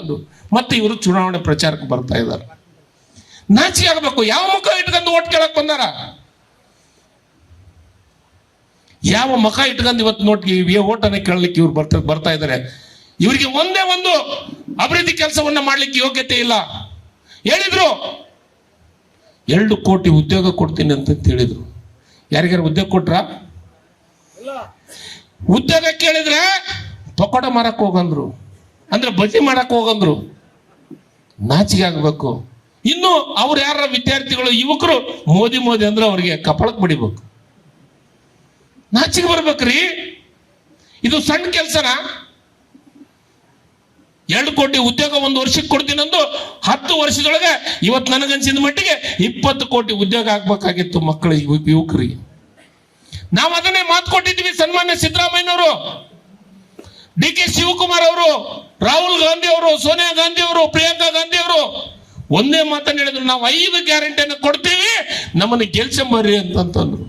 ಅದು ಮತ್ತೆ ಇವರು ಚುನಾವಣೆ ಪ್ರಚಾರಕ್ಕೆ ಬರ್ತಾ ಇದ್ದಾರೆ. ನಾಚಿಕೆ ಆಗಬೇಕು. ಯಾವ ಮುಖ ಇಟ್ಕೊಂಡು ಓಟ್ ಕೇಳಕ್ ಬಂದಾರ? ಯಾವ ಮುಖ ಇಟ್ಕೊಂಡು ಇವತ್ತು ಓಟನ್ನ ಕೇಳಲಿಕ್ಕೆ ಇವ್ರು ಬರ್ತಾ ಇದ್ದಾರೆ? ಇವರಿಗೆ ಒಂದೇ ಒಂದು ಅಭಿವೃದ್ಧಿ ಕೆಲಸವನ್ನ ಮಾಡ್ಲಿಕ್ಕೆ ಯೋಗ್ಯತೆ ಇಲ್ಲ. ಹೇಳಿದ್ರು 2 ಕೋಟಿ ಉದ್ಯೋಗ ಕೊಡ್ತೀನಿ ಅಂತ ಹೇಳಿದ್ರು. ಯಾರಿಗಾರ ಉದ್ಯೋಗ ಕೊಟ್ರ? ಉದ್ಯೋಗ ಕೇಳಿದ್ರೆ ಪಕೋಡ ಮಾರಕ್ ಹೋಗಂದ್ರು, ಅಂದ್ರೆ ಬಜ್ಜಿ ಮಾಡಕ್ ಹೋಗಂದ್ರು. ನಾಚಿಕೆ ಆಗ್ಬೇಕು. ಇನ್ನು ಅವ್ರು ಯಾರ ವಿದ್ಯಾರ್ಥಿಗಳು ಯುವಕರು ಮೋದಿ ಅಂದ್ರೆ ಅವ್ರಿಗೆ ಕಪಾಳಕ್ ಬಡಿಬೇಕು. ನಾಚಿಕೆ ಬರ್ಬೇಕ್ರಿ. ಇದು ಸಣ್ಣ ಕೆಲಸನ? 2 ಕೋಟಿ ಉದ್ಯೋಗ 1 ವರ್ಷಕ್ಕೆ ಕೊಡ್ತೀನಂದು 10 ವರ್ಷದೊಳಗೆ ಇವತ್ತು ನನಗನ್ಸಿದ ಮಟ್ಟಿಗೆ 20 ಕೋಟಿ ಉದ್ಯೋಗ ಆಗ್ಬೇಕಾಗಿತ್ತು ಮಕ್ಕಳು ಯುವಕರಿಗೆ. ನಾವು ಅದನ್ನೇ ಮಾತು ಕೊಟ್ಟಿದ್ವಿ. ಸನ್ಮಾನ್ಯ ಸಿದ್ದರಾಮಯ್ಯನವರು, DK ಶಿವಕುಮಾರ್ ಅವರು, ರಾಹುಲ್ ಗಾಂಧಿ ಅವರು, ಸೋನಿಯಾ ಗಾಂಧಿ ಅವರು, ಪ್ರಿಯಾಂಕಾ ಗಾಂಧಿ ಅವರು ಒಂದೇ ಮಾತನ್ನು ಹೇಳಿದ್ರು, ನಾವು 5 ಗ್ಯಾರಂಟಿಯನ್ನು ಕೊಡ್ತೀವಿ, ನಮ್ಮನ್ನು ಗೆಲ್ಸಂಬರ್ರಿ ಅಂತಂದ್ರು.